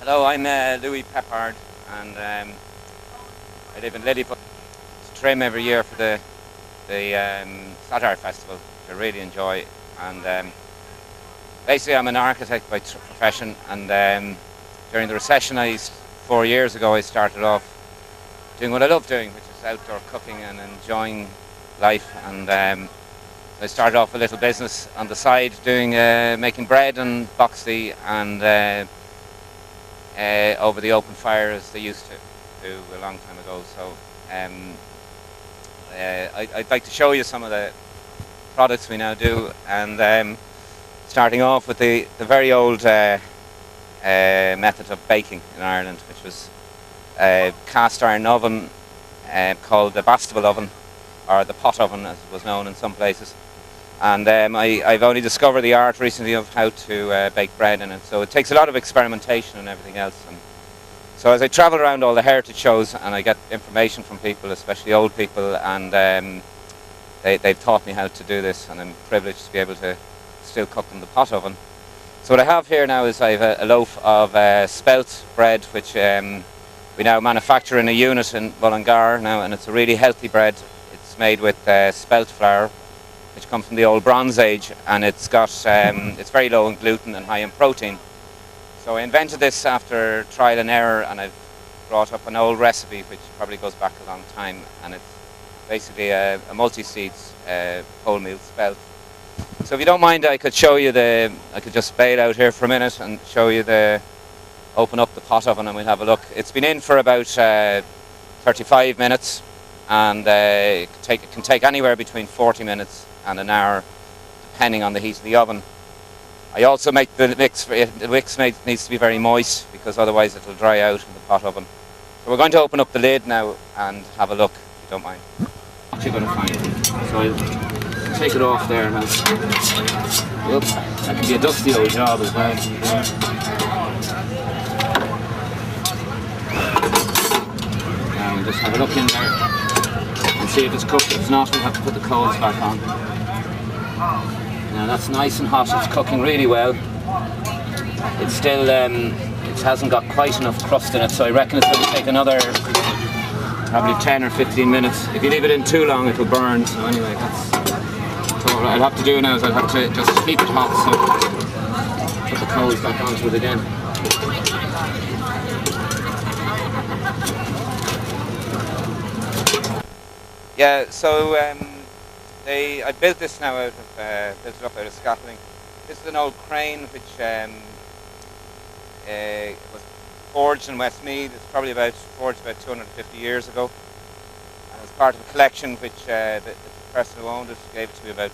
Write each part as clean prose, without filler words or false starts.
Hello, I'm Louie Peppard, and I live in Lilliput. It's trim every year for the Satire Festival, which I really enjoy. And basically, I'm an architect by profession, and during the recession, 4 years ago, I started off doing what I love doing, which is outdoor cooking and enjoying life. And I started off a little business on the side, doing making bread and boxty and over the open fire as they used to do a long time ago. So I'd like to show you some of the products we now do, and starting off with the very old method of baking in Ireland, which was a cast iron oven called the bastable oven, or the pot oven as it was known in some places. And I've only discovered the art recently of how to bake bread in it. So it takes a lot of experimentation and everything else. And so as I travel around all the heritage shows and I get information from people, especially old people, and they've taught me how to do this, and I'm privileged to be able to still cook in the pot oven. So what I have here now is I have a loaf of spelt bread, which we now manufacture in a unit in Mullingar now, and it's a really healthy bread. It's made with spelt flour, which comes from the old Bronze Age, and it's very low in gluten and high in protein. So I invented this after trial and error, and I've brought up an old recipe which probably goes back a long time, and it's basically a multi-seeds wholemeal spelt. So if you don't mind, I could show you I could just bail out here for a minute and show you open up the pot oven and we'll have a look. It's been in for about 35 minutes, and it can take anywhere between 40 minutes and an hour, depending on the heat of the oven. I also make the mix needs to be very moist, because otherwise it will dry out in the pot oven. So we're going to open up the lid now and have a look, if you don't mind. What you're going to find. So I'll take it off there now. Oops, that can be a dusty old job as well. Now we'll just have a look in there and see if it's cooked. If it's not, we'll have to put the coals back on. Now that's nice and hot. It's cooking really well. It's still, it hasn't got quite enough crust in it, so I reckon it's going to take another probably 10 or 15 minutes. If you leave it in too long, it will burn. So anyway, so what I'll have to do now is I'll have to just keep it hot, so put the coals back onto it again. Yeah, so I built this now built it up out of scaffolding. This is an old crane which was forged in Westmeath. It's probably forged about 250 years ago, and it's part of a collection which the person who owned it gave it to me about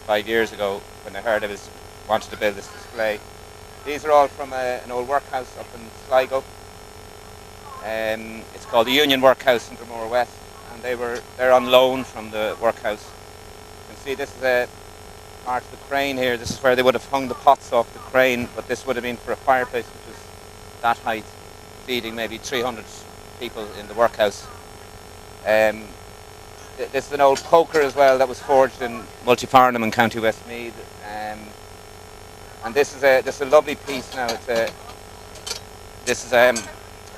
5 years ago when I heard I wanted to build this display. These are all from an old workhouse up in Sligo. It's called the Union Workhouse in Dromore West, and they're on loan from the workhouse. You can see this is a part of the crane here. This is where they would have hung the pots off the crane, but this would have been for a fireplace which was that height, feeding maybe 300 people in the workhouse. This is an old poker as well that was forged in Multifarnham in County Westmeath, and this is a lovely piece now. This is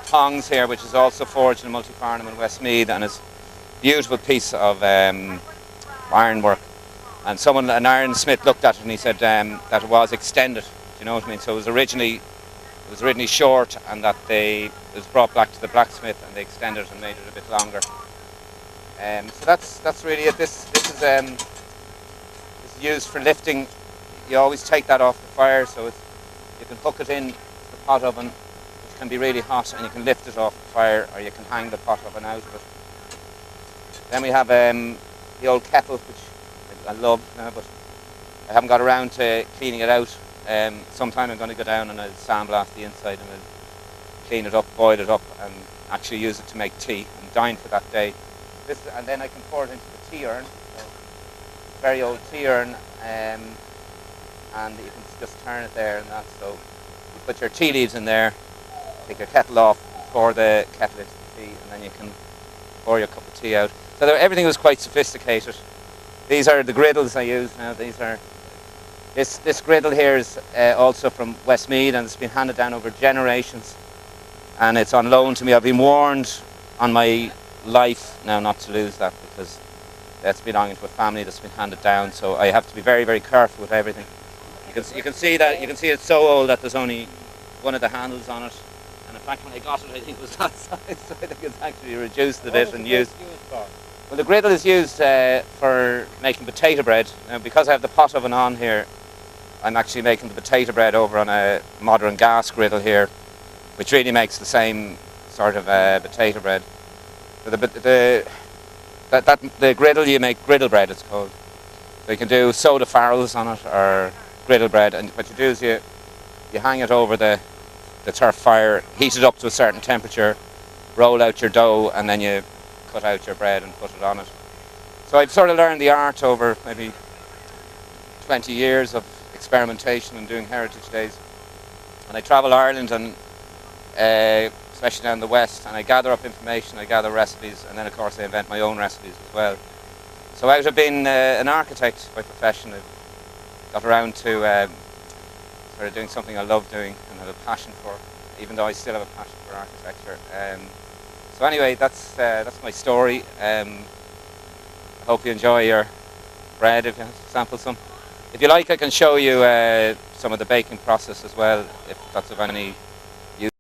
tongs here, which is also forged in Multifarnham in Westmeath, and it's a beautiful piece of ironwork. And an ironsmith looked at it and he said that it was extended. Do you know what I mean? So it was originally short, and that it was brought back to the blacksmith and they extended it and made it a bit longer. So that's really it. This is used for lifting. You always take that off the fire, so you can hook it in the pot oven, which can be really hot, and you can lift it off the fire, or you can hang the pot oven out of it. Then we have the old kettle, which I love now, but I haven't got around to cleaning it out. Sometime I'm going to go down and I'll sandblast the inside and I'll clean it up, boil it up, and actually use it to make tea and dine for that day. And then I can pour it into the tea urn, so a very old tea urn, and you can just turn it there and that. So you put your tea leaves in there, take your kettle off, pour the kettle into the tea, and then you can pour your cup of tea out. So everything was quite sophisticated. These are the griddles I use now. These are This griddle here is also from Westmeath, and it's been handed down over generations, and it's on loan to me. I've been warned on my life now not to lose that, because that's belonging to a family that's been handed down, so I have to be very, very careful with everything. You can see it's so old that there's only one of the handles on it, and in fact when I got it I think it was that size, so I think it's actually reduced a bit and used. Well, the griddle is used for making potato bread. Now, because I have the pot oven on here, I'm actually making the potato bread over on a modern gas griddle here, which really makes the same sort of potato bread. So the griddle, you make griddle bread, it's called. So you can do soda farrels on it or griddle bread, and what you do is you hang it over the turf fire, heat it up to a certain temperature, roll out your dough, and then you cut out your bread and put it on it. So I've sort of learned the art over maybe 20 years of experimentation and doing heritage days. And I travel Ireland, and especially down the west, and I gather up information, I gather recipes, and then of course I invent my own recipes as well. So out of being an architect by profession, I got around to sort of doing something I love doing and have a passion for, even though I still have a passion for architecture. So anyway, that's my story. I hope you enjoy your bread if you sample some. If you like, I can show you some of the baking process as well, if that's of any